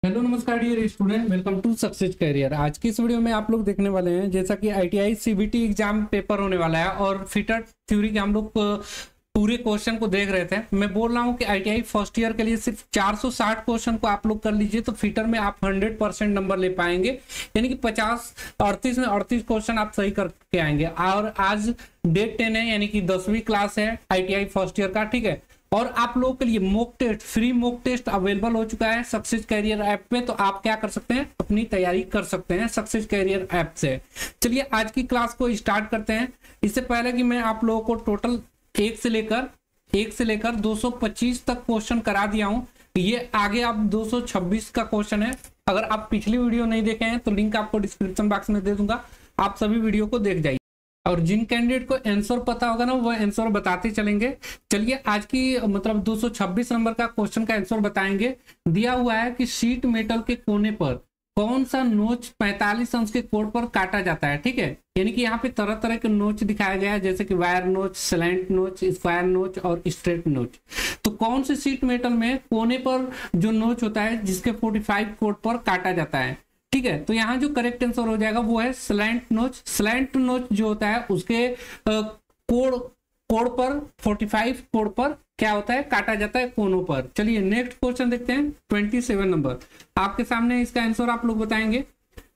Hello नमस्कार dear student, welcome to success career. आज की इस वीडियो में आप लोग देखने वाले हैं जैसा कि आईटीआई सीबीटी एग्जाम पेपर होने वाला है और फिटर थ्योरी के हम लोग पूरे क्वेश्चन को देख रहे थे। मैं बोल रहा हूं कि आईटीआई फर्स्ट ईयर के लिए सिर्फ 460 क्वेश्चन को आप लोग कर लीजिए तो फिटर में आप 100% नंबर ले पाएंगे, यानी कि 38 में 38 क्वेश्चन आप सही करके आएंगे। और आज डेट 10 है, यानी कि 10वीं क्लास है आईटीआई फर्स्ट ईयर का, ठीक है। और आप लोगों के लिए mock test, free mock test available हो चुका है सक्सेस कैरियर ऐप पे, तो आप क्या कर सकते हैं, अपनी तैयारी कर सकते हैं सक्सेस कैरियर ऐप से। चलिए आज की क्लास को स्टार्ट करते हैं। इससे पहले कि मैं आप लोगों को टोटल 1 से लेकर 225 तक क्वेश्चन करा दिया हूं। ये आगे आप 226 का क्वेश्चन है। अगर आप पिछली वीडियो नहीं देखे हैं तो लिंक आपको डिस्क्रिप्शन बॉक्स में दे दूंगा, आप सभी वीडियो को देख जाइए। और जिन कैंडिडेट को आंसर पता होगा ना, वो आंसर बताते चलेंगे। चलिए आज की 226 नंबर का क्वेश्चन का आंसर बताएंगे। दिया हुआ है कि शीट मेटल के कोने पर कौन सा नोच 45 अंश के कोण पर काटा जाता है, ठीक है। यानी कि यहाँ पे तरह तरह के नोच दिखाया गया है, जैसे कि वायर नोच, स्लैंट नोच, स्क्वायर नोच और स्ट्रेट नोच। तो कौन से शीट मेटल में कोने पर जो नोच होता है जिसके 45 कोण पर काटा जाता है, ठीक है। तो यहाँ जो करेक्ट आंसर हो जाएगा वो है स्लैंट नोच। स्लैंट नोच जो होता है उसके कोण पर 45 कोण पर क्या होता है, काटा जाता है कोनों पर। चलिए नेक्स्ट क्वेश्चन देखते हैं। 27 नंबर आपके सामने, इसका आंसर आप लोग बताएंगे।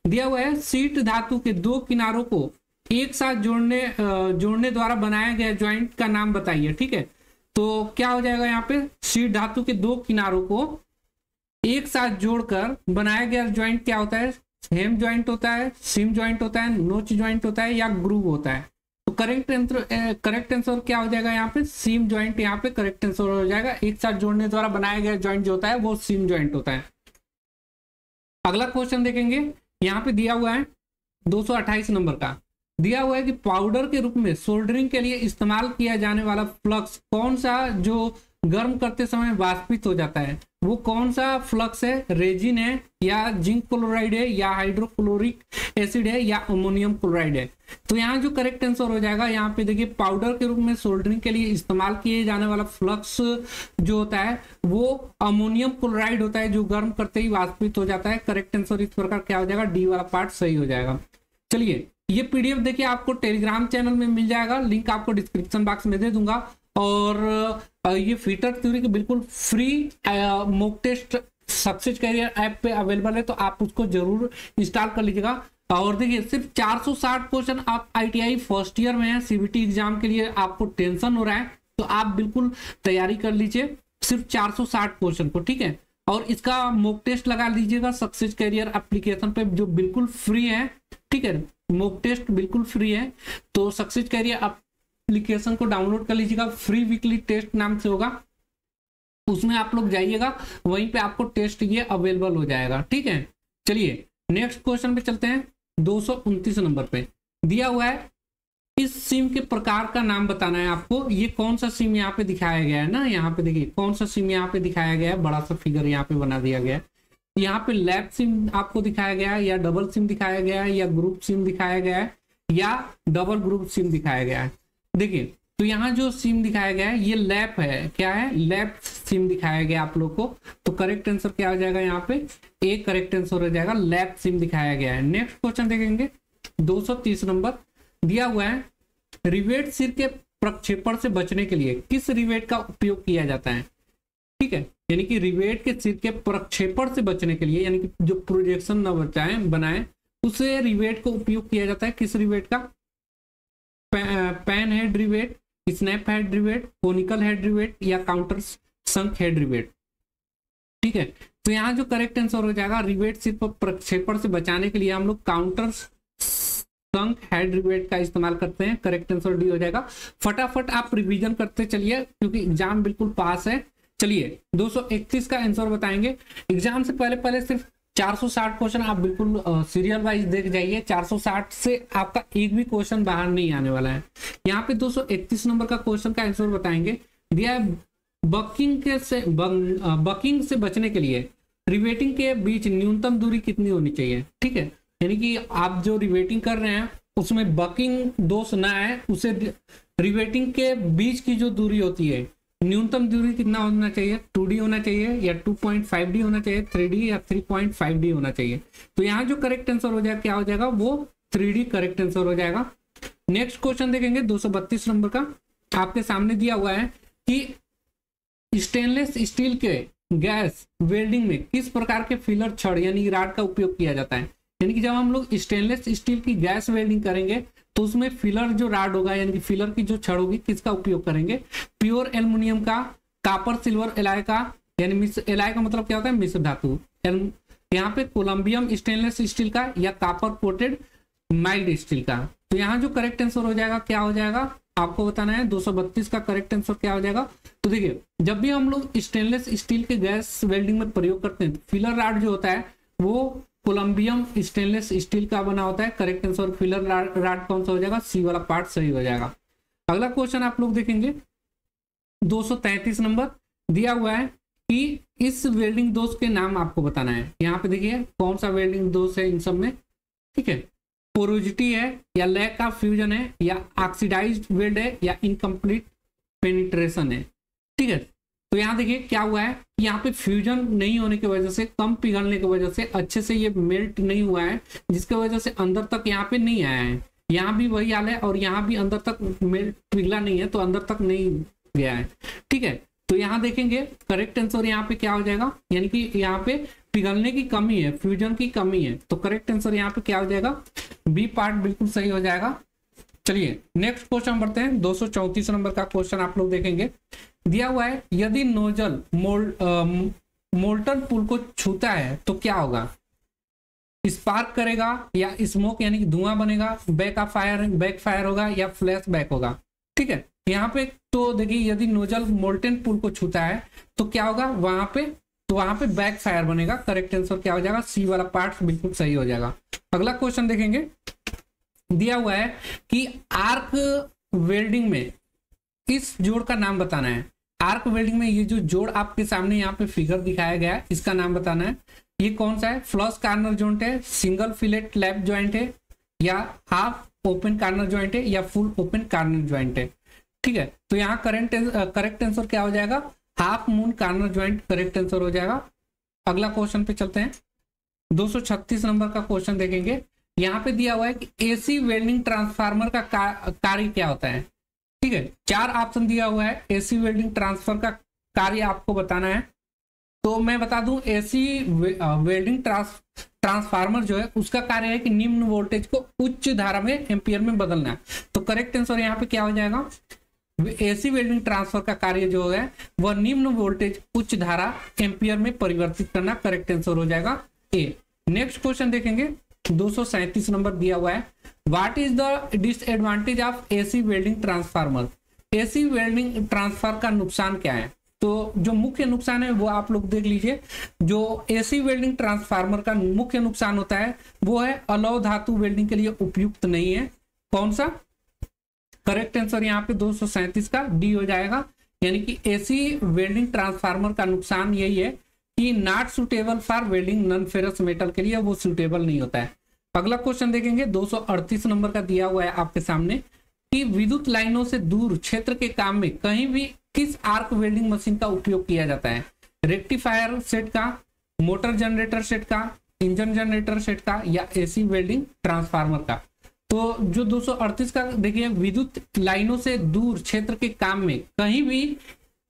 दिया हुआ है शीट धातु के दो किनारों को एक साथ जोड़ने द्वारा बनाया गया ज्वाइंट का नाम बताइए, ठीक है। तो क्या हो जाएगा यहाँ पे, शीट धातु के दो किनारों को एक साथ जोड़कर बनाया गया ज्वाइंट क्या होता है, हेम ज्वाइंट होता है, सीम ज्वाइंट होता है, नोच ज्वाइंट होता है या ग्रूव होता है। तो करेक्ट आंसर क्या हो जाएगा यहाँ पे, सीम ज्वाइंट यहाँ पे करेक्ट आंसर हो जाएगा। एक साथ जोड़ने द्वारा बनाया गया ज्वाइंट जो होता है वो सीम ज्वाइंट होता है। अगला क्वेश्चन देखेंगे। यहाँ पे दिया हुआ है 228 नंबर का, दिया हुआ है कि पाउडर के रूप में सोल्डरिंग के लिए इस्तेमाल किया जाने वाला फ्लक्स कौन सा जो गर्म करते समय वाष्पित हो जाता है, वो कौन सा फ्लक्स है, रेजिन है या जिंक क्लोराइड है या हाइड्रोक्लोरिक एसिड है या अमोनियम क्लोराइड है। तो यहाँ जो करेक्ट आंसर हो जाएगा, यहाँ पे देखिए पाउडर के रूप में सोल्डरिंग के लिए इस्तेमाल किए जाने वाला फ्लक्स जो होता है वो अमोनियम क्लोराइड होता है, जो गर्म करते ही वाष्पित हो जाता है। करेक्ट आंसर इस प्रकार क्या हो जाएगा, डी वाला पार्ट सही हो जाएगा। चलिए ये पीडीएफ देखिए आपको टेलीग्राम चैनल में मिल जाएगा, लिंक आपको डिस्क्रिप्शन बॉक्स में दे दूंगा। और ये फिटर थ्योरी के बिल्कुल free mock test success career app पे अवेलेबल है, तो आप उसको जरूर इंस्टॉल कर लीजिएगा। और देखिए सिर्फ 460 क्वेश्चन आप आईटीआई फर्स्ट ईयर में है, सीबीटी एग्जाम के लिए आपको टेंशन हो रहा है तो आप बिल्कुल तैयारी कर लीजिए सिर्फ 460 क्वेश्चन को, ठीक है। और इसका मॉक टेस्ट लगा लीजिएगा सक्सेस कैरियर एप्लीकेशन पे, जो बिल्कुल फ्री है, ठीक है। मॉक टेस्ट बिल्कुल फ्री है, तो सक्सेस कैरियर एप्लीकेशन को डाउनलोड कर लीजिएगा। फ्री वीकली टेस्ट नाम से होगा, उसमें आप लोग जाइएगा, वहीं पे आपको टेस्ट ये अवेलेबल हो जाएगा, ठीक है। चलिए नेक्स्ट क्वेश्चन पे चलते हैं। 229 नंबर पे दिया हुआ है इस सिम के प्रकार का नाम बताना है आपको। ये कौन सा सिम यहाँ पे दिखाया गया है ना, यहाँ पे देखिए कौन सा सिम यहाँ पे दिखाया गया है, बड़ा सा फिगर यहाँ पे बना दिया गया है। यहाँ पे लैब सिम आपको दिखाया गया है या डबल सिम दिखाया गया है या ग्रुप सिम दिखाया गया है या डबल ग्रुप सिम दिखाया गया है। देखिए तो यहाँ जो सिम दिखाया गया है ये लैप है, क्या है, लैप सिम दिखाया गया आप लोग को। तो करेक्ट आंसर क्या हो जाएगा, यहाँ पे एक करेक्ट आंसर हो जाएगा, लैप सिम दिखाया गया है। नेक्स्ट क्वेश्चन देखेंगे। 230 नंबर दिया हुआ है रिवेट सिर के प्रक्षेपण से बचने के लिए किस रिवेट का उपयोग किया जाता है, ठीक है। यानी कि रिवेट के सिर के प्रक्षेपण से बचने के लिए, यानी कि जो प्रोजेक्शन न बनाए उसे रिवेट को उपयोग किया जाता है। किस रिवेट का, pan head rivet, snap head rivet, conical head rivet या काउंटर संक हेड रिवेट, ठीक है। तो यहाँ जो करेक्ट आंसर हो जाएगा, रिवेट सिर्फ प्रक्षेपण से बचाने के लिए हम लोग काउंटर संक हेड रिवेट का इस्तेमाल करते हैं। करेक्ट आंसर डी हो जाएगा। फटाफट आप रिवीजन करते चलिए क्योंकि एग्जाम बिल्कुल पास है। चलिए 231 का आंसर बताएंगे। एग्जाम से पहले सिर्फ 460 क्वेश्चन आप बिल्कुल सीरियल वाइज देख जाइए। 460 से आपका एक भी क्वेश्चन बाहर नहीं आने वाला है। यहाँ पे 231 नंबर का क्वेश्चन का आंसर बताएंगे। दिया है बकिंग से बचने के लिए रिवेटिंग के बीच न्यूनतम दूरी कितनी होनी चाहिए, ठीक है। यानी कि आप जो रिवेटिंग कर रहे हैं उसमें बकिंग दोष ना है, उसे रिवेटिंग के बीच की जो दूरी होती है न्यूनतम दूरी कितना होना चाहिए, 2D होना चाहिए या 2.5D होना चाहिए, 3D या 3.5D होना चाहिए। तो यहाँ जो करेक्ट आंसर हो जाएगा क्या हो जाएगा, वो 3D करेक्ट आंसर हो जाएगा। नेक्स्ट क्वेश्चन देखेंगे 232 नंबर का, आपके सामने दिया हुआ है कि स्टेनलेस स्टील के गैस वेल्डिंग में किस प्रकार के फिलर छड़ यानी राड का उपयोग किया जाता है। यानी कि जब हम लोग स्टेनलेस स्टील की गैस वेल्डिंग करेंगे तो उसमें फिलर जो राड होगा यानी कि फिलर की जो छड़ होगी किसका उपयोग करेंगे, प्योर एल्युमिनियम का, कापर सिल्वर एलॉय का, यानी मिश्र एलॉय का मतलब क्या होता है, मिश्र धातु, यहाँ पे कोलंबियम स्टेनलेस स्टील का या कापर कोटेड माइल्ड स्टील का। तो यहाँ जो करेक्ट आंसर हो जाएगा क्या हो जाएगा, आपको बताना है 232 का करेक्ट आंसर क्या हो जाएगा। तो देखिए जब भी हम लोग स्टेनलेस स्टील के गैस वेल्डिंग में प्रयोग करते हैं तो फिलर राड जो होता है वो कोलंबियम स्टेनलेस स्टील का बना होता है। करेक्ट आंसर फिलर राड कौन सा हो जाएगा, सी वाला पार्ट सही हो जाएगा। अगला क्वेश्चन आप लोग देखेंगे 233 नंबर दिया हुआ है कि इस वेल्डिंग दोष के नाम आपको बताना है। यहाँ पे देखिए कौन सा वेल्डिंग दोष है इन सब में, ठीक है, पोरोजिटी है या लैक ऑफ फ्यूजन है या ऑक्सीडाइज्ड वेल्ड है या इनकम्प्लीट पेनिट्रेशन है, ठीक है। तो यहाँ देखिए क्या हुआ है, यहाँ पे फ्यूजन नहीं होने की वजह से, कम पिघलने की वजह से अच्छे से ये मेल्ट नहीं हुआ है, जिसकी वजह से अंदर तक यहाँ पे नहीं आया है। यहाँ भी वही हाल है और यहाँ भी अंदर तक मेल्ट पिघला नहीं है तो अंदर तक नहीं गया है, ठीक है। तो यहाँ देखेंगे करेक्ट आंसर यहाँ पे क्या हो जाएगा, यानी कि यहाँ पे पिघलने की कमी है, फ्यूजन की कमी है। तो करेक्ट आंसर यहाँ पे क्या हो जाएगा, बी पार्ट बिल्कुल सही हो जाएगा। चलिए नेक्स्ट क्वेश्चन बढ़ते हैं 234 नंबर का क्वेश्चन आप लोग देखेंगे। दिया हुआ है यदि नोजल मोल्टन पूल को छूता है तो क्या होगा, स्पार्क करेगा या स्मोक यानी कि धुआं बनेगा, बैक फायर होगा या फ्लैश बैक होगा, ठीक है। यहाँ पे तो देखिए यदि नोजल मोल्टन पूल को छूता है तो क्या होगा वहां पे बैक फायर बनेगा। करेक्ट आंसर क्या हो जाएगा, सी वाला पार्ट बिल्कुल सही हो जाएगा। अगला क्वेश्चन देखेंगे, दिया हुआ है कि आर्क वेल्डिंग में इस जोड़ का नाम बताना है। आर्क वेल्डिंग में ये जो जोड़ आपके सामने यहाँ पे फिगर दिखाया गया है इसका नाम बताना है। ये कौन सा है, फ्लश कार्नर जॉइंट है, सिंगल फिलेट लैप जॉइंट है या हाफ ओपन कार्नर जॉइंट है या फुल ओपन कार्नर जॉइंट है, ठीक है। तो यहाँ करेक्ट आंसर क्या हो जाएगा, half moon corner joint correct answer हो जाएगा। अगला क्वेश्चन पे चलते हैं 236 नंबर का क्वेश्चन देखेंगे। यहाँ पे दिया हुआ है कि एसी वेल्डिंग ट्रांसफार्मर का कार्य क्या होता है, ठीक है। 4 ऑप्शन दिया हुआ है, एसी वेल्डिंग ट्रांसफर का कार्य आपको बताना है। तो मैं बता दूं एसी वेल्डिंग ट्रांसफार्मर जो है उसका कार्य है कि निम्न वोल्टेज को उच्च धारा में एम्पियर में बदलना है। तो करेक्ट आंसर यहाँ पे क्या हो जाएगा, एसी वेल्डिंग ट्रांसफर का कार्य जो है वह निम्न वोल्टेज उच्च धारा एम्पियर में परिवर्तित करना। करेक्ट आंसर हो जाएगा ए। नेक्स्ट क्वेश्चन देखेंगे 237 नंबर दिया हुआ है, what is the disadvantage of AC welding transformer. AC welding transfer का नुकसान क्या है, तो जो मुख्य नुकसान है वो आप लोग देख लीजिए। जो एसी वेल्डिंग ट्रांसफार्मर का मुख्य नुकसान होता है वो है अलौह धातु वेल्डिंग के लिए उपयुक्त नहीं है। कौन सा, करेक्ट आंसर यहाँ पे 237 का डी हो जाएगा। यानी कि एसी वेल्डिंग ट्रांसफार्मर का नुकसान यही है कि not suitable for welding non ferrous metal के लिए वो सुटेबल नहीं होता है। अगला क्वेश्चन देखेंगे 238 नंबर का दिया हुआ है आपके सामने कि विद्युत लाइनों से दूर क्षेत्र के काम में कहीं भी किस आर्क वेल्डिंग मशीन का उपयोग किया जाता है, रेक्टिफायर सेट का, मोटर जनरेटर सेट का, इंजन जनरेटर सेट का या एसी वेल्डिंग ट्रांसफार्मर का। तो जो 238 का देखिए विद्युत लाइनों से दूर क्षेत्र के काम में कहीं भी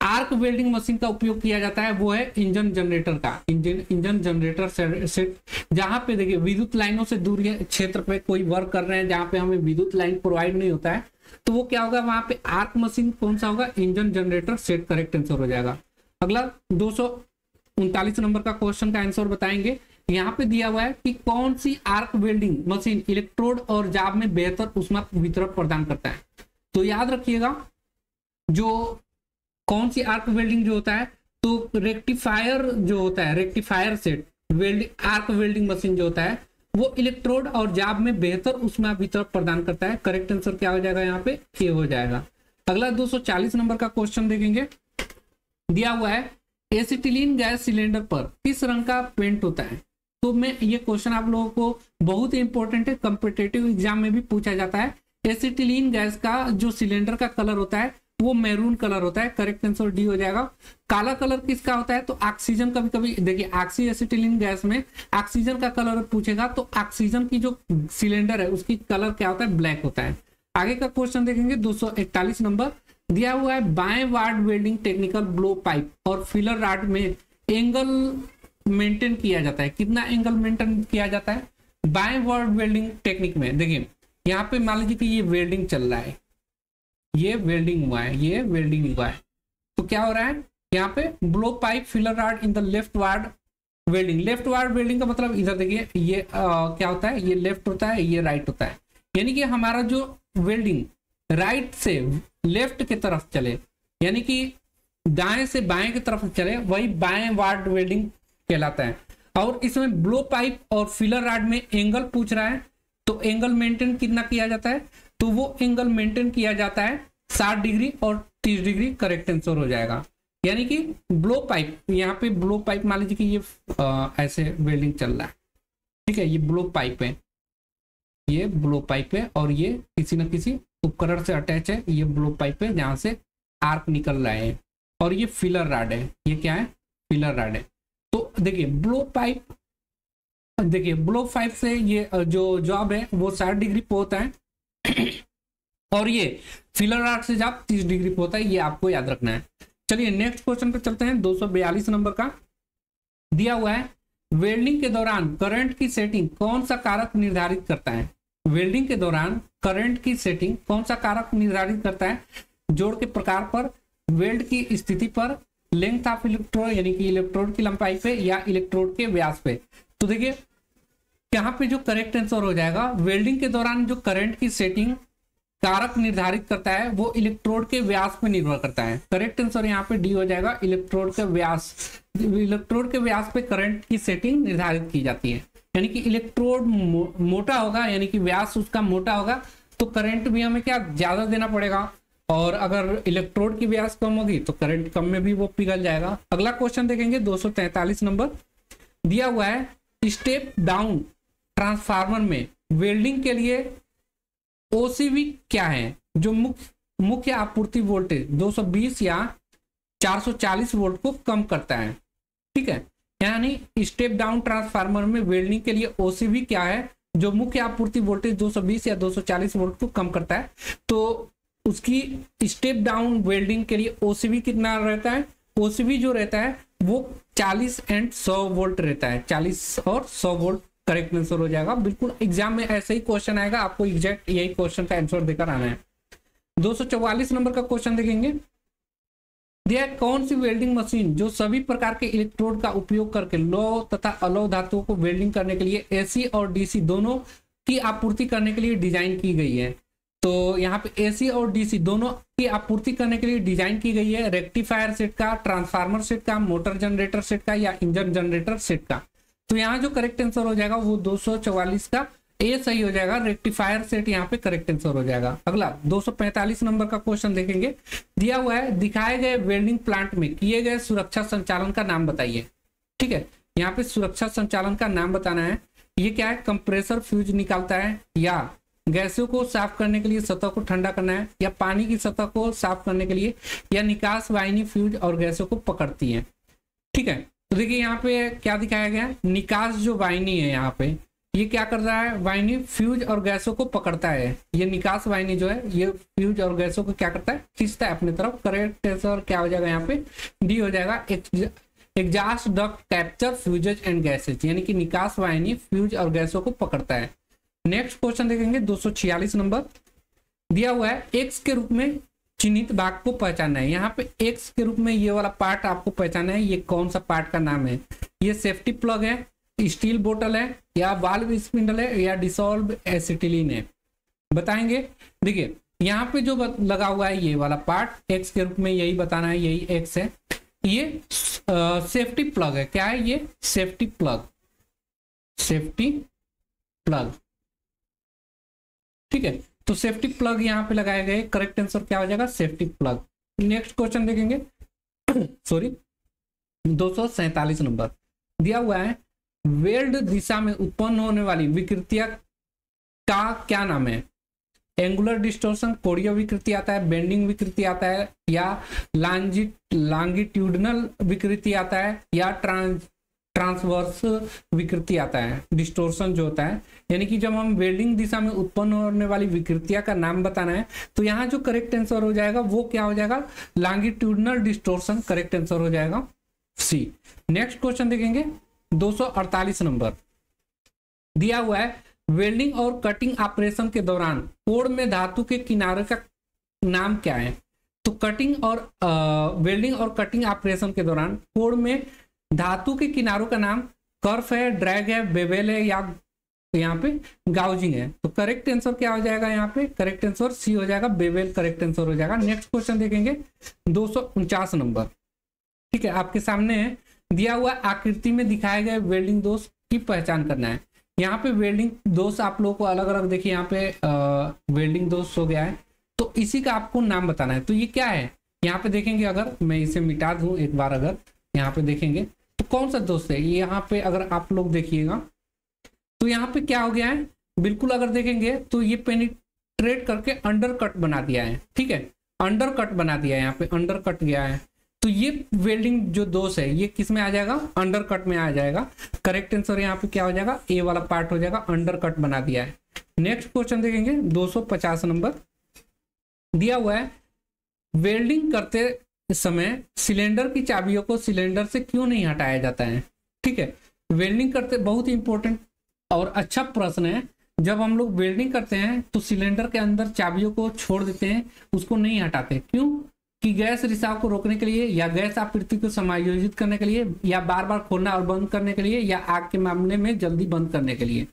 आर्क वेल्डिंग मशीन का उपयोग किया जाता है वो है इंजन जनरेटर का, इंजन जनरेटर सेट। जहां पे देखिए विद्युत लाइनों से दूर क्षेत्र पे कोई वर्क कर रहे हैं जहां पे हमें विद्युत लाइन प्रोवाइड नहीं होता है तो वो क्या होगा, वहां पे आर्क मशीन कौन सा होगा, engine generator set correct answer हो जाएगा। अगला 239 नंबर का क्वेश्चन का आंसर बताएंगे। यहाँ पे दिया हुआ है कि कौन सी आर्क वेल्डिंग मशीन इलेक्ट्रोड और जाब में बेहतर ऊष्मा वितरण प्रदान करता है। तो याद रखिएगा जो कौन सी आर्क वेल्डिंग जो होता है तो रेक्टिफायर जो होता है, rectifier set arc welding machine जो होता है वो इलेक्ट्रोड और जाब में बेहतर ऊष्मा वितरण प्रदान करता है। करेक्ट आंसर क्या हो जाएगा, यहाँ पे ए हो जाएगा। अगला 240 नंबर का क्वेश्चन देखेंगे। दिया हुआ है एसिटिलीन गैस सिलेंडर पर किस रंग का पेंट होता है। तो मैं ये क्वेश्चन आप लोगों को बहुत ही इंपॉर्टेंट है, कॉम्पिटिटिव एग्जाम में भी पूछा जाता है। एसिटिलीन गैस का जो सिलेंडर का कलर होता है वो मैरून कलर होता है, करेक्ट आंसर डी हो जाएगा। काला कलर किसका होता है, तो ऑक्सीजन। कभी कभी देखिए ऑक्सी एसिटिलीन गैस में ऑक्सीजन का कलर पूछेगा तो ऑक्सीजन की जो सिलेंडर है उसकी कलर क्या होता है, ब्लैक होता है। आगे का क्वेश्चन देखेंगे 241 नंबर दिया हुआ है, बाएं ward welding technical blow pipe और फिलर रॉड में एंगल मेंटेन किया जाता है। कितना एंगल मेंटेन किया जाता है बाएं वार्ड वेल्डिंग टेक्निक में? देखिए यहाँ पे मान लीजिए कि ये वेल्डिंग चल रहा है, ये वेल्डिंग हुआ है, ये वेल्डिंग हुआ है, तो क्या हो रहा है यहाँ पे blow pipe filler rod in the left ward welding. Left ward welding का मतलब इधर देखिए ये क्या होता है, ये लेफ्ट होता है, ये राइट होता है। यानी कि हमारा जो वेल्डिंग राइट से लेफ्ट की तरफ चले, यानी कि दाएं से बाएं की तरफ चले, वही बाएं वार्ड वेल्डिंग कहलाता है। और इसमें ब्लो पाइप और फिलर रॉड में एंगल पूछ रहा है, तो एंगल मेंटेन कितना किया जाता है, तो वो एंगल मेंटेन किया जाता है 60 डिग्री और 30 डिग्री, करेक्ट आंसर हो जाएगा। यानी कि ब्लो पाइप, यहाँ पे ब्लो पाइप मान लीजिए कि ये ऐसे वेल्डिंग चल रहा है, ठीक है, ये ब्लो पाइप है, ये ब्लो पाइप है और ये किसी न किसी उपकरण से अटैच है, ये ब्लो पाइप है जहां से आर्क निकल रहा है, और ये फिलर रॉड है, ये क्या है, फिलर रॉड है। तो देखिए ब्लो पाइप, देखिए ब्लो पाइप से ये जो जॉब है वो 60 डिग्री पे होता है और ये फिलर रॉड से जॉब 30 डिग्री पे होता है, ये आपको याद रखना है। चलिए नेक्स्ट क्वेश्चन पे चलते हैं। 242 नंबर का दिया हुआ है, वेल्डिंग के दौरान करंट की सेटिंग कौन सा कारक निर्धारित करता है? वेल्डिंग के दौरान करंट की सेटिंग कौन सा कारक निर्धारित करता है? जोड़ के प्रकार पर, वेल्ड की स्थिति पर, लेंथ ऑफ इलेक्ट्रोड यानी कि इलेक्ट्रोड की लंबाई पे, या इलेक्ट्रोड के व्यास पे। तो देखिए यहाँ पे जो करेक्ट आंसर हो जाएगा, वेल्डिंग के दौरान जो करंट की सेटिंग कारक निर्धारित करता है वो इलेक्ट्रोड के व्यास पे निर्भर करता है। करेक्ट आंसर यहाँ पे डी हो जाएगा, इलेक्ट्रोड के व्यास। इलेक्ट्रोड के व्यास पे करंट की सेटिंग निर्धारित की जाती है। यानी कि इलेक्ट्रोड मोटा होगा, यानी कि व्यास उसका मोटा होगा, तो करंट भी हमें क्या ज्यादा देना पड़ेगा, और अगर इलेक्ट्रोड की व्यास कम होगी तो करंट कम में भी वो पिघल जाएगा। अगला क्वेश्चन देखेंगे 243 नंबर दिया हुआ है, स्टेप डाउन ट्रांसफार्मर में वेल्डिंग के लिए ओसीवी क्या है जो मुख्य आपूर्ति वोल्टेज 220 या 440 वोल्ट को कम करता है? ठीक है, यानी स्टेप डाउन ट्रांसफार्मर में वेल्डिंग के लिए ओसीवी क्या है जो मुख्य आपूर्ति वोल्टेज 220 या 240 वोल्ट को कम करता है। तो उसकी स्टेप डाउन वेल्डिंग के लिए ओसीवी कितना रहता है? ओसीवी जो रहता है वो 40 एंड 100 वोल्ट रहता है, 40 और 100 वोल्ट करेक्ट आंसर हो जाएगा। बिल्कुल एग्जाम में ऐसे ही क्वेश्चन आएगा, आपको एग्जैक्ट यही क्वेश्चन का आंसर देकर आना है। 244 नंबर का क्वेश्चन देखेंगे, दिया कौन सी वेल्डिंग मशीन जो सभी प्रकार के इलेक्ट्रोड का उपयोग करके लौह तथा अलौह धातुओं को वेल्डिंग करने के लिए एसी और डीसी दोनों की आपूर्ति करने के लिए डिजाइन की गई है? तो यहाँ पे एसी और डीसी दोनों की आपूर्ति करने के लिए डिजाइन की गई है। रेक्टिफायर सेट का, ट्रांसफार्मर सेट का, मोटर जनरेटर सेट का, या इंजन जनरेटर सेट का? तो यहाँ जो करेक्ट आंसर हो जाएगा वो 244 का ए सही हो जाएगा, रेक्टिफायर सेट यहाँ पे करेक्ट आंसर हो जाएगा। अगला 245 नंबर का क्वेश्चन देखेंगे, दिया हुआ है, दिखाए गए वेल्डिंग प्लांट में किए गए सुरक्षा संचालन का नाम बताइए। ठीक है, यहाँ पे सुरक्षा संचालन का नाम बताना है। ये क्या है, कंप्रेसर फ्यूज निकालता है, या गैसों को साफ करने के लिए सतह को ठंडा करना है, या पानी की सतह को साफ करने के लिए, या निकास वाहिनी फ्यूज और गैसों को पकड़ती है। ठीक है, तो देखिए यहाँ पे क्या दिखाया गया, निकास जो वाहिनी है यहाँ पे ये क्या कर रहा है, वाहिनी फ्यूज और गैसों को पकड़ता है। ये निकास वाहिनी जो है ये फ्यूज और गैसों को क्या करता है, खींचता है अपने तरफ। करेक्ट आंसर क्या हो जाएगा यहाँ पे, डी हो जाएगा, exhaust duct capture fuses and gases, यानी कि निकास वाहिनी फ्यूज और गैसों को पकड़ता है। नेक्स्ट क्वेश्चन देखेंगे 246 नंबर, दिया हुआ है, एक्स के रूप में चिन्हित भाग को पहचानना है। यहाँ पे एक्स के रूप में ये वाला पार्ट आपको पहचानना है, ये कौन सा पार्ट का नाम है। ये सेफ्टी प्लग है, स्टील बोतल है, या वाल्व स्पिंडल है, या डिसॉल्व एसिटिलीन है, बताएंगे। देखिए यहाँ पे जो लगा हुआ है ये वाला पार्ट एक्स के रूप में, यही बताना है, यही एक्स है। ये सेफ्टी प्लग है, क्या है ये, सेफ्टी प्लग, सेफ्टी प्लग। ठीक है, तो सेफ्टी प्लग यहाँ पे लगाए गए, करेक्ट आंसर क्या हो जाएगा, सेफ्टी प्लग। नेक्स्ट क्वेश्चन देखेंगे सॉरी 247 नंबर, दिया हुआ है, वेल्ड दिशा में उत्पन्न होने वाली विकृतियां का क्या नाम है। एंगुलर डिस्टोर्शन, कोणीय विकृति आता है, बेंडिंग विकृति आता है, या लॉन्गिट्यूडनल विकृति आता है, या ट्रांसवर्स विकृति आता है। डिस्टोर्शन जो होता है यानी कि जब हम वेल्डिंग दिशा में उत्पन्न होने वाली विकृतियां का नाम बताना है तो यहाँ जो करेक्ट आंसर हो जाएगा वो क्या हो जाएगा, लॉन्गिट्यूडनल डिस्टोर्शन करेक्ट आंसर हो जाएगा सी। नेक्स्ट क्वेश्चन देखेंगे 248 नंबर दिया हुआ है, वेल्डिंग और कटिंग ऑपरेशन के दौरान कोण में धातु के किनारे का नाम क्या है। तो कटिंग और वेल्डिंग और कटिंग ऑपरेशन के दौरान कोण में धातु के किनारों का नाम कर्व है, ड्रैग है, बेवेल है, या यहाँ पे गाउजिंग है। तो करेक्ट आंसर क्या हो जाएगा, यहाँ पे करेक्ट आंसर सी हो जाएगा, बेवेल करेक्ट आंसर हो जाएगा। नेक्स्ट क्वेश्चन देखेंगे 249 नंबर, ठीक है, आपके सामने है, दिया हुआ आकृति में दिखाए गए वेल्डिंग दोष की पहचान करना है। यहाँ पे वेल्डिंग दोष आप लोगों को अलग अलग देखिए, यहाँ पे वेल्डिंग दोष हो गया है, तो इसी का आपको नाम बताना है। तो ये क्या है, यहाँ पे देखेंगे, अगर मैं इसे मिटा दूं एक बार, अगर यहाँ पे देखेंगे तो कौन सा दोष है ये, यहाँ पे अगर आप लोग देखिएगा तो यहाँ पे क्या हो गया है, बिल्कुल अगर देखेंगे तो ये पेनिट्रेट करके अंडर कट बना दिया है, ठीक है, अंडर कट बना दिया है, यहाँ पे अंडर कट गया है। तो ये वेल्डिंग जो दोष है ये किस में आ जाएगा, अंडर कट में आ जाएगा। करेक्ट आंसर यहाँ पे क्या हो जाएगा, ए वाला पार्ट हो जाएगा, अंडर कट बना दिया है। नेक्स्ट क्वेश्चन देखेंगे 250 नंबर दिया हुआ है, वेल्डिंग करते समय सिलेंडर की चाबियों को सिलेंडर से क्यों नहीं हटाया जाता है। ठीक है, वेल्डिंग करते, बहुत ही इंपॉर्टेंट और अच्छा प्रश्न है। जब हम लोग वेल्डिंग करते हैं तो सिलेंडर के अंदर चाबियों को छोड़ देते हैं, उसको नहीं हटाते, क्यों कि गैस रिसाव को रोकने के लिए, या गैस आपूर्ति को समायोजित करने के लिए, या बार बार खोलना और बंद करने के लिए, या आग के मामले में जल्दी बंद करने के लिए।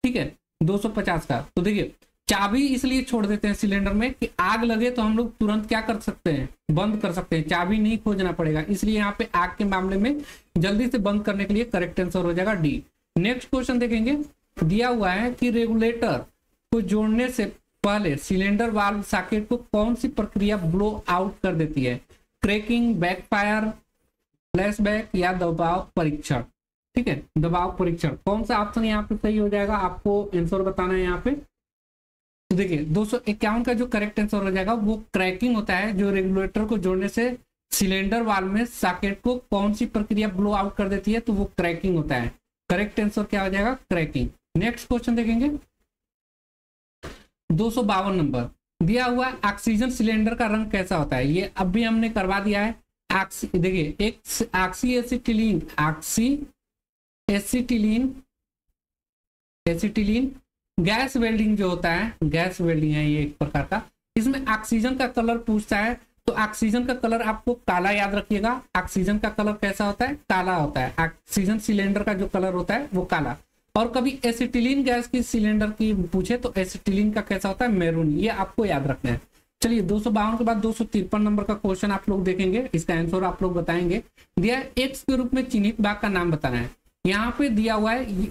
ठीक है, 250 का। तो देखिए चाबी इसलिए छोड़ देते हैं सिलेंडर में कि आग लगे तो हम लोग तुरंत क्या कर सकते हैं, बंद कर सकते हैं, चाबी नहीं खोजना पड़ेगा, इसलिए यहाँ पे आग के मामले में जल्दी से बंद करने के लिए करेक्ट आंसर हो जाएगा डी। नेक्स्ट क्वेश्चन देखेंगे, दिया हुआ है कि रेगुलेटर को जोड़ने से पहले सिलेंडर वाल्व सॉकेट को कौन सी प्रक्रिया ब्लो आउट कर देती है, क्रैकिंग, बैकफायर, फ्लैशबैक, या दबाव परीक्षण। ठीक है, दबाव परीक्षण, कौन सा ऑप्शन यहाँ पे सही हो जाएगा, आपको आंसर बताना है यहाँ पे। तो देखिए 251 का जो करेक्ट आंसर हो जाएगा वो क्रैकिंग होता है, जो रेगुलेटर को जोड़ने से सिलेंडर वाल्व में सॉकेट को कौन सी प्रक्रिया ब्लो आउट कर देती है, तो वो क्रैकिंग होता है। करेक्ट आंसर क्या हो जाएगा, क्रैकिंग। नेक्स्ट क्वेश्चन देखेंगे 252 नंबर दिया हुआ है, ऑक्सीजन सिलेंडर का रंग कैसा होता है। ये अब भी हमने करवा दिया है। देखिए एक एसिटिलीन गैस वेल्डिंग जो होता है, गैस वेल्डिंग है ये एक प्रकार का, इसमें ऑक्सीजन का कलर पूछता है, तो ऑक्सीजन का कलर आपको काला याद रखिएगा। ऑक्सीजन का कलर कैसा होता है, काला होता है। ऑक्सीजन सिलेंडर का जो कलर होता है वो काला। और कभी एसिटिलीन गैस की सिलेंडर की पूछे तो एसिटिलीन का कैसा होता है, मैरून। ये आपको याद रखना है। चलिए 252 के बाद 253 नंबर का क्वेश्चन आप लोग देखेंगे, इसका आंसर आप लोग बताएंगे। दिया है एक्स के रूप में चिन्हित भाग का नाम बताना है। यहाँ पे दिया हुआ है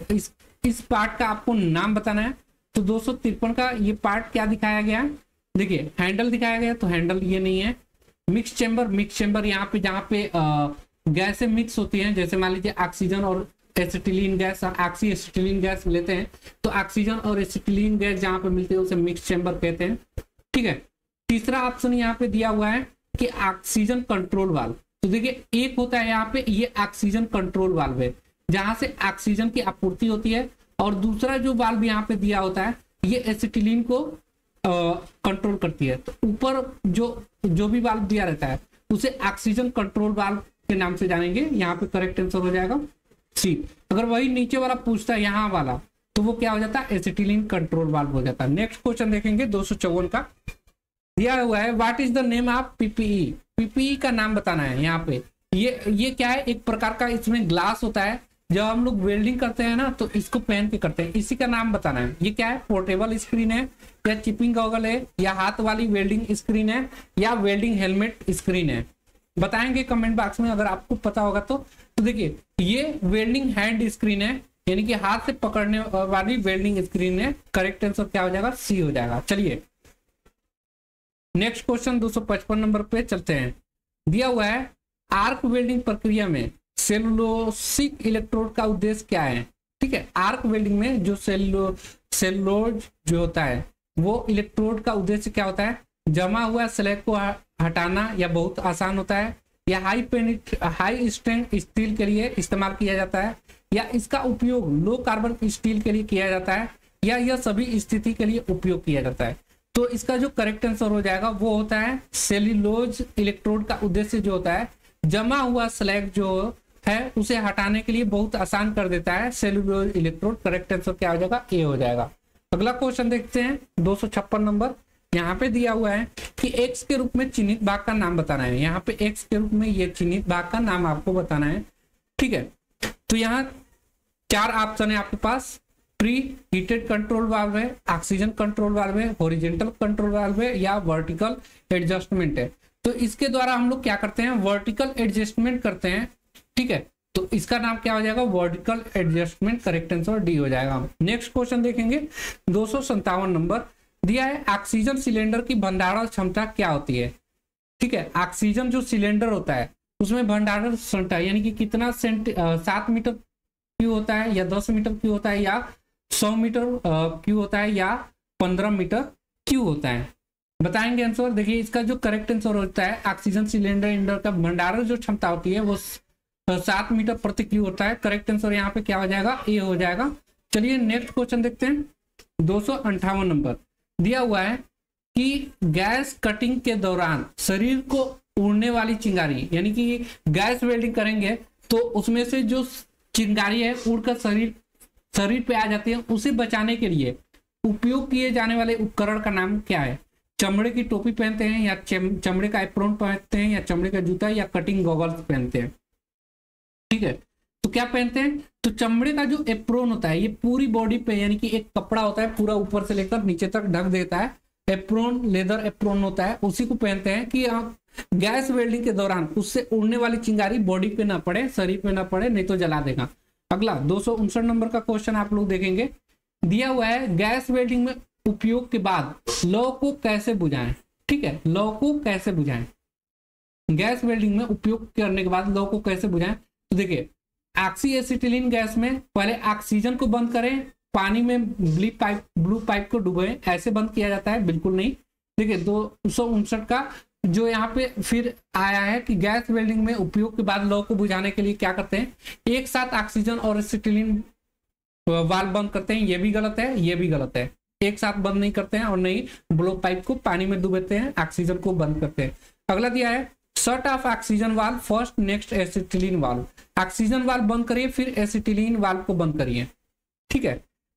इस पार्ट का आपको नाम बताना है। तो 253 का ये पार्ट क्या दिखाया गया है, देखिए हैंडल दिखाया गया, तो हैंडल ये नहीं है। मिक्स चेंबर यहाँ पे जहाँ पे गैसें मिक्स होती हैं, जैसे मान लीजिए ऑक्सीजन और acetylene gas, oxy acetylene gas लेते हैं तो ऑक्सीजन और एसिटिलीन गैस जहाँ पे मिलती है उसे मिक्स चेंबर कहते हैं। ठीक है, तीसरा ऑप्शन यहाँ पे दिया हुआ है कि ऑक्सीजन कंट्रोल वाल्व। तो देखिए एक होता है यहाँ पे, ये ऑक्सीजन कंट्रोल वाल्व है जहां से ऑक्सीजन की आपूर्ति होती है, और दूसरा जो वाल्व यहाँ पे दिया होता है ये एसिटिलीन को कंट्रोल करती है। तो ऊपर जो भी वाल्व दिया रहता है उसे ऑक्सीजन कंट्रोल वाल्व के नाम से जानेंगे। यहाँ पे करेक्ट आंसर हो जाएगा सी। अगर वही नीचे वाला पूछता है यहाँ वाला तो वो क्या हो जाता है, एसिटिलीन कंट्रोल वाल्व हो जाता है। नेक्स्ट क्वेश्चन देखेंगे 254 का दिया हुआ है, what is the name of PPE. PPE का नाम बताना है। यहाँ पे ये क्या है, एक प्रकार का इसमें ग्लास होता है, जब हम लोग वेल्डिंग करते हैं ना तो इसको पहन के करते हैं, इसी का नाम बताना है। ये क्या है, पोर्टेबल स्क्रीन है, या चिपिंग गॉगल है, या हाथ वाली वेल्डिंग स्क्रीन है, या वेल्डिंग हेलमेट स्क्रीन है, बताएंगे कमेंट बॉक्स में अगर आपको पता होगा तो। देखिए ये वेल्डिंग हैंड स्क्रीन है, यानी कि हाथ से पकड़ने वाली वेल्डिंग स्क्रीन है। करेक्ट आंसर क्या हो जाएगा, सी हो जाएगा। चलिए नेक्स्ट क्वेश्चन 255 नंबर पे चलते हैं। दिया हुआ है, आर्क वेल्डिंग प्रक्रिया में सेलुलोसिक इलेक्ट्रोड का उद्देश्य क्या है। ठीक है, आर्क वेल्डिंग में जो सेलुलोज जो होता है वो इलेक्ट्रोड का उद्देश्य क्या होता है? जमा हुआ स्लैग को हटाना या बहुत आसान होता है, या हाई स्ट्रेंथ स्टील के लिए इस्तेमाल किया जाता है, या इसका उपयोग लो कार्बन स्टील के लिए किया जाता है, या यह सभी स्थिति के लिए उपयोग किया जाता है। तो इसका जो करेक्ट आंसर हो जाएगा वो होता है सेल्यूलोज। इलेक्ट्रोड का उद्देश्य जो होता है जमा हुआ स्लैग जो है उसे हटाने के लिए बहुत आसान कर देता है सेल्यूलोज इलेक्ट्रोड। करेक्ट आंसर क्या हो जाएगा? ए हो जाएगा। अगला क्वेश्चन देखते हैं 256 नंबर। यहाँ पे दिया हुआ है कि एक्स के रूप में चिन्हित भाग का नाम बताना है। यहाँ पे एक्स के रूप में ये चिन्हित भाग का नाम आपको बताना है, ठीक है। तो यहाँ 4 ऑप्शन है आपके पास। प्री हीटेड कंट्रोल वाल्व है, ऑक्सीजन कंट्रोल वाल्व है, हॉरिजॉन्टल कंट्रोल वाल्व है, या वर्टिकल एडजस्टमेंट है। तो इसके द्वारा हम लोग क्या करते हैं? वर्टिकल एडजस्टमेंट करते हैं, ठीक है। तो इसका नाम क्या हो जाएगा? Vertical adjustment. Correct answer D हो जाएगा। नेक्स्ट क्वेश्चन देखेंगे 257 नंबर। दिया है ऑक्सीजन सिलेंडर की भंडारण क्षमता क्या होती है, ठीक है। ऑक्सीजन जो सिलेंडर होता है उसमें भंडारण क्षमता यानी कि कितना 7 मीटर क्यू होता है, या 10 मीटर क्यू होता है, या 100 मीटर क्यू होता है, या 15 मीटर क्यू होता है? बताएंगे आंसर। देखिए इसका जो करेक्ट आंसर होता है ऑक्सीजन सिलेंडर का भंडारण जो क्षमता होती है वो 7 मीटर प्रति क्यू होता है। करेक्ट आंसर यहाँ पे क्या हो जाएगा? ए हो जाएगा। चलिए नेक्स्ट क्वेश्चन देखते हैं 258 नंबर। दिया हुआ है कि गैस कटिंग के दौरान शरीर को उड़ने वाली चिंगारी, यानी कि गैस वेल्डिंग करेंगे तो उसमें से जो चिंगारी है उड़कर शरीर पे आ जाती है, उसे बचाने के लिए उपयोग किए जाने वाले उपकरण का नाम क्या है? चमड़े की टोपी पहनते हैं, या चमड़े का एप्रोन पहनते हैं, या चमड़े का जूता, या कटिंग गॉगल्स पहनते हैं, ठीक है। तो क्या पहनते हैं? तो चमड़े का जो एप्रोन होता है ये पूरी बॉडी पे, यानी कि एक कपड़ा होता है पूरा ऊपर से लेकर नीचे तक ढक देता है, एप्रोन लेदर एप्रोन होता है, उसी को पहनते हैं कि गैस वेल्डिंग के दौरान उससे उड़ने वाली चिंगारी बॉडी पे ना पड़े, शरीर पे ना पड़े, नहीं तो जला देगा। अगला 259 नंबर का क्वेश्चन आप लोग देखेंगे। दिया हुआ है गैस वेल्डिंग में उपयोग के बाद लौ को कैसे बुझाएं, ठीक है। लौ को कैसे बुझाएं? गैस वेल्डिंग में उपयोग करने के बाद लौ को कैसे बुझाएं? तो देखिए ऑक्सी एसिटिलीन गैस में पहले ऑक्सीजन को बंद करें, पानी में ब्लू पाइप को डुबोएं, ऐसे बंद किया जाता है? बिल्कुल नहीं। देखिए 259 का जो यहाँ पे फिर आया है कि गैस वेल्डिंग में उपयोग के बाद लौ को बुझाने के लिए क्या करते हैं? एक साथ ऑक्सीजन और एसिटिलीन वाल्व बंद करते हैं। ये भी गलत है, ये भी गलत है। एक साथ बंद नहीं करते हैं, और नहीं ब्लो पाइप को पानी में डुबाते हैं, ऑक्सीजन को बंद करते हैं। अगला दिया है shut off oxygen valve first next acetylene valve. Oxygen valve बंद करिए फिर एसिटिलीन वाल्व को बंद करिए, ठीक है।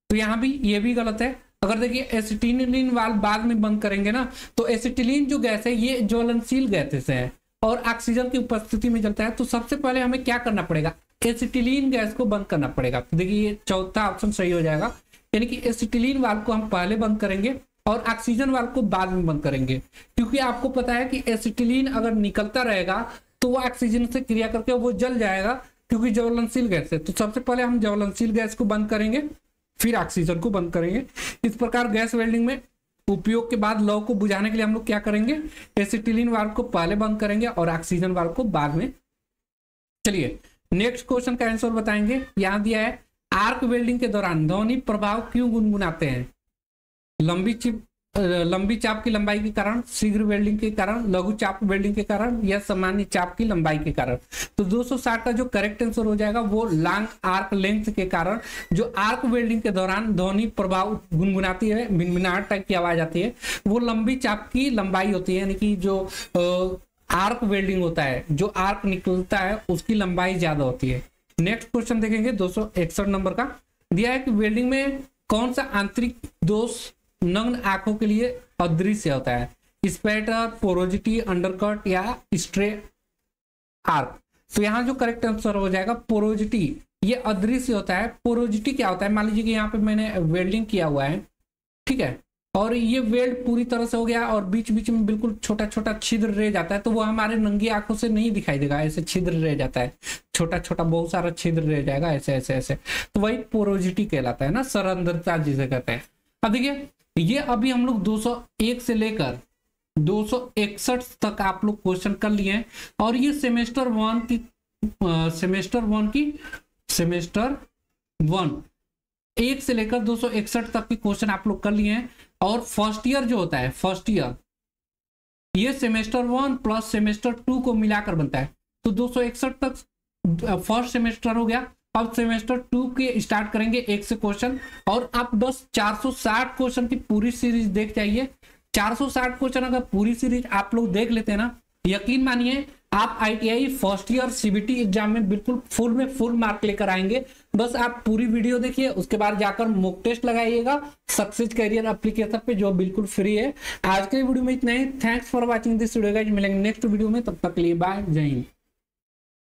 तो यहाँ भी ये भी गलत है। अगर देखिए एसिटिलीन वाल्व बाद में बंद करेंगे ना, तो एसिटिलीन जो गैस है ये ज्वलनशील गैसेस है और ऑक्सीजन की उपस्थिति में जलता है। तो सबसे पहले हमें क्या करना पड़ेगा? एसिटिलीन गैस को बंद करना पड़ेगा। तो देखिए ये चौथा ऑप्शन सही हो जाएगा, यानी कि एसिटिलीन वाल्व को हम पहले बंद करेंगे और ऑक्सीजन वाल्व को बाद में बंद करेंगे, क्योंकि आपको पता है कि एसिटिलीन अगर निकलता रहेगा तो वो ऑक्सीजन से क्रिया करके वो जल जाएगा, क्योंकि ज्वलनशील गैस है। तो सबसे पहले हम ज्वलनशील गैस को बंद करेंगे फिर ऑक्सीजन को बंद करेंगे। इस प्रकार गैस वेल्डिंग में उपयोग के बाद लौ को बुझाने के लिए हम लोग क्या करेंगे? एसिटिलीन वाल्व को पहले बंद करेंगे और ऑक्सीजन वाल्व को बाद में। चलिए नेक्स्ट क्वेश्चन का आंसर बताएंगे। यहां दिया है आर्क वेल्डिंग के दौरान ध्वनि प्रभाव क्यों गुनगुनाते हैं? लंबी चाप की लंबाई के कारण, शीघ्र वेल्डिंग के कारण, लघु चाप वेल्डिंग के कारण, या सामान्य चाप की लंबाई के कारण। तो 260 का जो करेक्ट आंसर हो जाएगा वो लॉन्ग आर्क लेंथ के कारण, जो आर्क वेल्डिंग के दौरान ध्वनि प्रभाव गुनगुनाती है, भिनभिनाहट टाइप की आवाज आती है, वो लंबी चाप की लंबाई होती है। यानी कि जो आर्क वेल्डिंग होता है, जो आर्क निकलता है उसकी लंबाई ज्यादा होती है। नेक्स्ट क्वेश्चन देखेंगे 261 नंबर का। दिया है कि वेल्डिंग में कौन सा आंतरिक दोष नग्न आंखों के लिए अदृश्य होता है? स्पैटर, पोरोजिटी, अंडरकट, या स्ट्रे आर्क। तो यहाँ जो करेक्ट आंसर हो जाएगा पोरोजिटी, ये अदृश्य होता है। पोरोजिटी क्या होता है? मान लीजिए कि यहाँ पे मैंने वेल्डिंग किया हुआ है, ठीक है, और ये वेल्ड पूरी तरह से हो गया और बीच बीच में बिल्कुल छोटा छोटा छिद्र रह जाता है, तो वो हमारे नंगी आंखों से नहीं दिखाई देगा। ऐसे छिद्र रह जाता है, छोटा छोटा बहुत सारा छिद्र रह जाएगा, ऐसे ऐसे ऐसे। तो वही पोरोजिटी कहलाता है ना, सरंध्रता जिसे कहते हैं। अब देखिए ये अभी हम लोग 201 से लेकर 261 तक आप लोग क्वेश्चन कर लिए हैं, और ये सेमेस्टर वन 1 से लेकर 261 तक के क्वेश्चन आप लोग कर लिए हैं। और फर्स्ट ईयर जो होता है, फर्स्ट ईयर ये सेमेस्टर 1 प्लस सेमेस्टर 2 को मिलाकर बनता है। तो 261 तक फर्स्ट सेमेस्टर हो गया। अब सेमेस्टर 2 के स्टार्ट करेंगे 1 से क्वेश्चन, और आप बस 460 क्वेश्चन की पूरी सीरीज देख जाइए। 460 क्वेश्चन अगर पूरी सीरीज आप लोग देख लेते हैं ना, यकीन मानिए आप ITI first year CBT exam में बिल्कुल फुल मार्क लेकर आएंगे। बस आप पूरी वीडियो देखिए, उसके बाद जाकर मॉक टेस्ट लगाइएगा सक्सेस करियर एप्लीकेशन पे, जो बिल्कुल फ्री है। आज के वीडियो में इतना ही। Thanks for watching this video guys. मिलेंगे नेक्स्ट वीडियो में, तब तक के लिए बाय, जय हिंद।